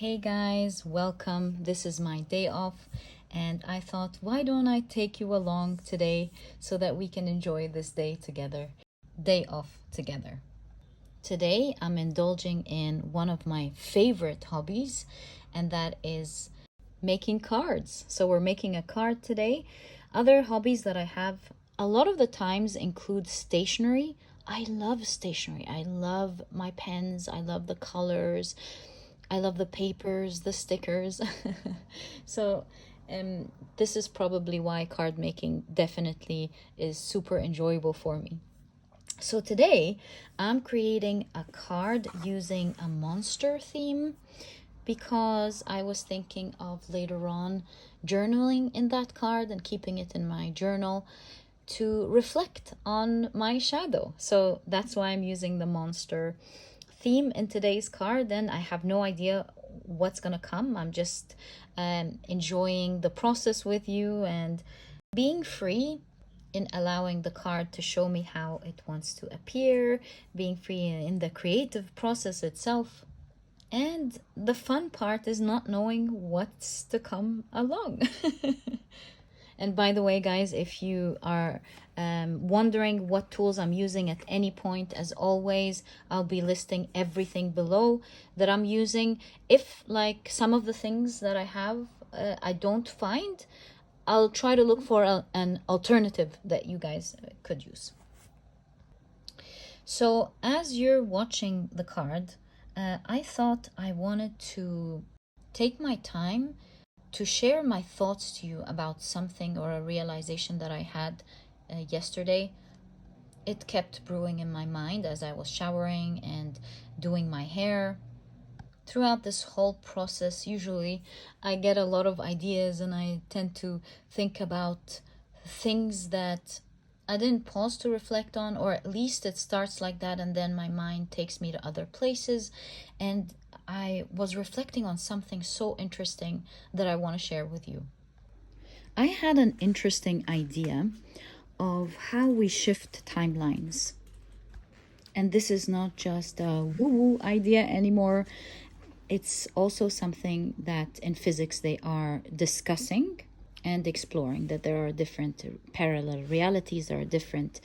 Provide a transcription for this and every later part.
Hey guys, welcome. This is my day off, and I thought, why don't I take you along today so that we can enjoy this day together, day off together. Today, I'm indulging in one of my favorite hobbies, and that is making cards. So we're making a card today. Other hobbies that I have a lot of the times include stationery. I love stationery. I love my pens. I love the colors. I love the papers, the stickers. So this is probably why card making definitely is super enjoyable for me. So today I'm creating a card using a monster theme because I was thinking of later on journaling in that card and keeping it in my journal to reflect on my shadow. So that's why I'm using the monster theme in today's card. And I have no idea what's gonna come. I'm just enjoying the process with you and being free in allowing the card to show me how it wants to appear, being free in the creative process itself. And the fun part is not knowing what's to come along. And by the way, guys, if you are wondering what tools I'm using at any point, as always, I'll be listing everything below that I'm using. If like some of the things that I have, I don't find, I'll try to look for an alternative that you guys could use. So as you're watching the card, I thought I wanted to take my time to share my thoughts to you about something or a realization that I had yesterday. It kept brewing in my mind as I was showering and doing my hair. Throughout this whole process, usually I get a lot of ideas and I tend to think about things that I didn't pause to reflect on, or at least it starts like that and then my mind takes me to other places. And I was reflecting on something so interesting that I want to share with you. I had an interesting idea of how we shift timelines. And this is not just a woo-woo idea anymore. It's also something that in physics they are discussing and exploring, that there are different parallel realities, there are different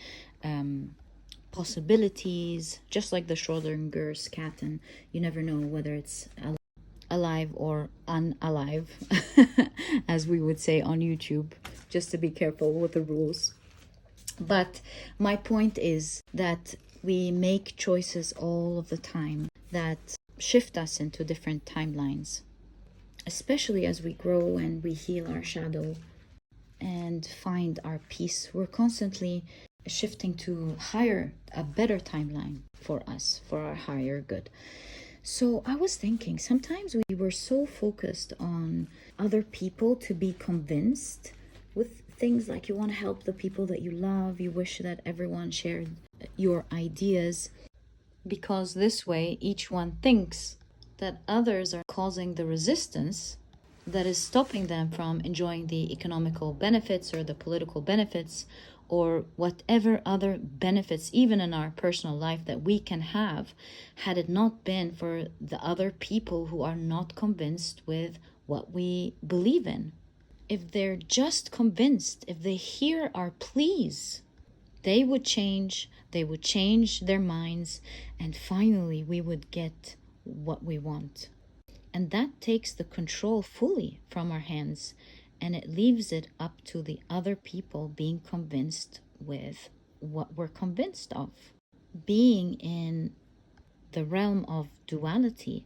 possibilities, just like the Schrodinger's cat, and you never know whether it's alive or unalive, as we would say on YouTube, just to be careful with the rules. But my point is that we make choices all of the time that shift us into different timelines, especially as we grow and we heal our shadow and find our peace. We're constantly shifting to a better timeline for us, for our higher good. So I was thinking, sometimes we were so focused on other people to be convinced with things like you want to help the people that you love, you wish that everyone shared your ideas, because this way each one thinks that others are causing the resistance that is stopping them from enjoying the economical benefits or the political benefits or whatever other benefits, even in our personal life, that we can have, had it not been for the other people who are not convinced with what we believe in. If they're just convinced, if they hear our pleas, they would change their minds, and finally we would get what we want. And that takes the control fully from our hands, and it leaves it up to the other people being convinced with what we're convinced of. Being in the realm of duality,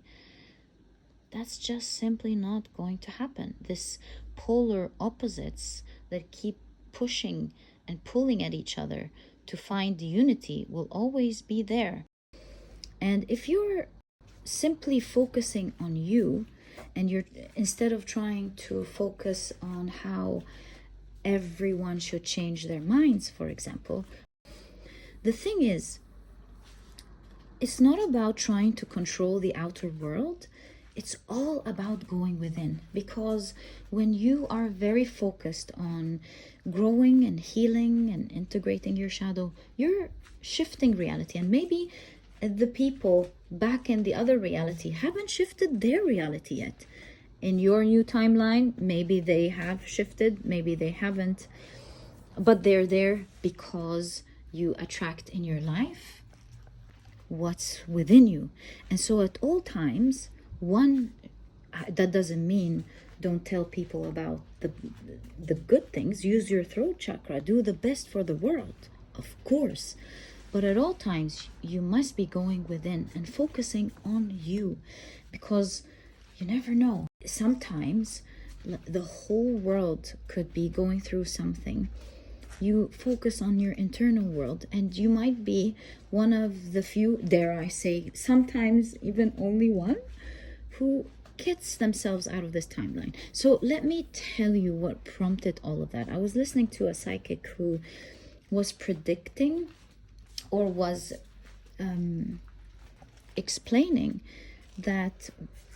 that's just simply not going to happen. This polar opposites that keep pushing and pulling at each other to find unity will always be there. And if you're simply focusing on you, and you're, instead of trying to focus on how everyone should change their minds, for example, the thing is, it's not about trying to control the outer world. It's all about going within, because when you are very focused on growing and healing and integrating your shadow, you're shifting reality. And maybe the people back in the other reality haven't shifted their reality yet. In your new timeline, maybe they have shifted, maybe they haven't, but they're there because you attract in your life what's within you. And so at all times, that doesn't mean don't tell people about the good things. Use your throat chakra, do the best for the world, of course. But at all times, you must be going within and focusing on you, because you never know. Sometimes the whole world could be going through something. You focus on your internal world, and you might be one of the few, dare I say, sometimes even only one, who gets themselves out of this timeline. So let me tell you what prompted all of that. I was listening to a psychic who was predicting, or was explaining, that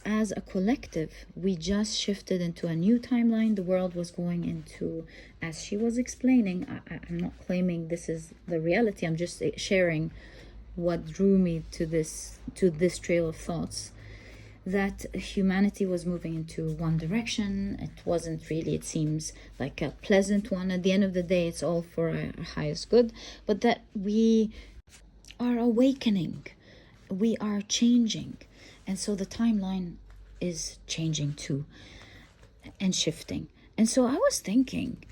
as a collective, we just shifted into a new timeline. The world was going into, as she was explaining, I'm not claiming this is the reality, I'm just sharing what drew me to this trail of thoughts, that humanity was moving into one direction. It wasn't really, it seems like a pleasant one. At the end of the day, it's all for our highest good, but that we are awakening, we are changing. And so the timeline is changing too, and shifting. And so I was thinking,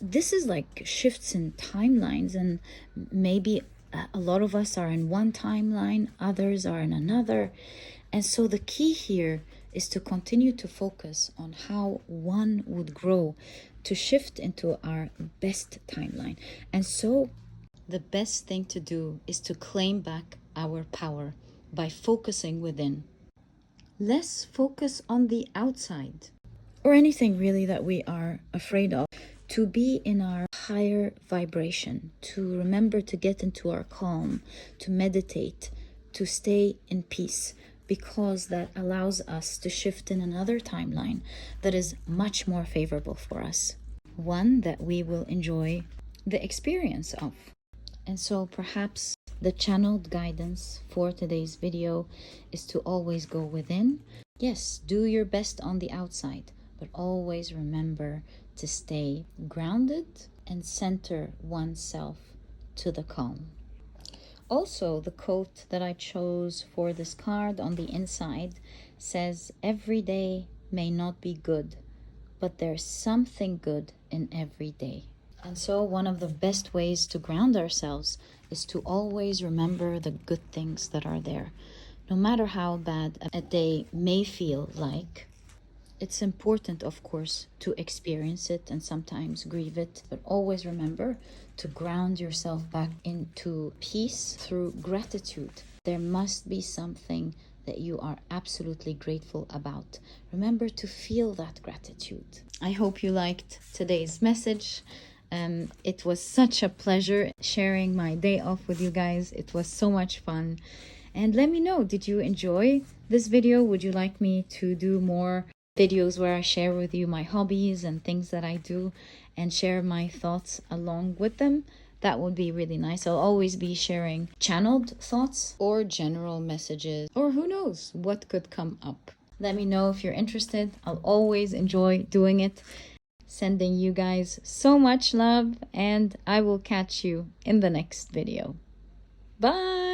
this is like shifts in timelines, and maybe a lot of us are in one timeline, others are in another. And so the key here is to continue to focus on how one would grow to shift into our best timeline. And so the best thing to do is to claim back our power by focusing within. Less focus on the outside, or anything really that we are afraid of. To be in our higher vibration, to remember to get into our calm, to meditate, to stay in peace, because that allows us to shift in another timeline that is much more favorable for us, one that we will enjoy the experience of. And so perhaps the channeled guidance for today's video is to always go within. Yes, do your best on the outside, but always remember to stay grounded and center oneself to the calm. Also, the quote that I chose for this card on the inside says, "Every day may not be good, but there's something good in every day." And so one of the best ways to ground ourselves is to always remember the good things that are there. No matter how bad a day may feel like, it's important, of course, to experience it and sometimes grieve it, but always remember to ground yourself back into peace through gratitude. There must be something that you are absolutely grateful about. Remember to feel that gratitude. I hope you liked today's message. It was such a pleasure sharing my day off with you guys. It was so much fun. And let me know, did you enjoy this video? Would you like me to do more videos where I share with you my hobbies and things that I do and share my thoughts along with them? That would be really nice. I'll always be sharing channeled thoughts or general messages, or who knows what could come up. Let me know if you're interested. I'll always enjoy doing it. Sending you guys so much love, and I will catch you in the next video. Bye!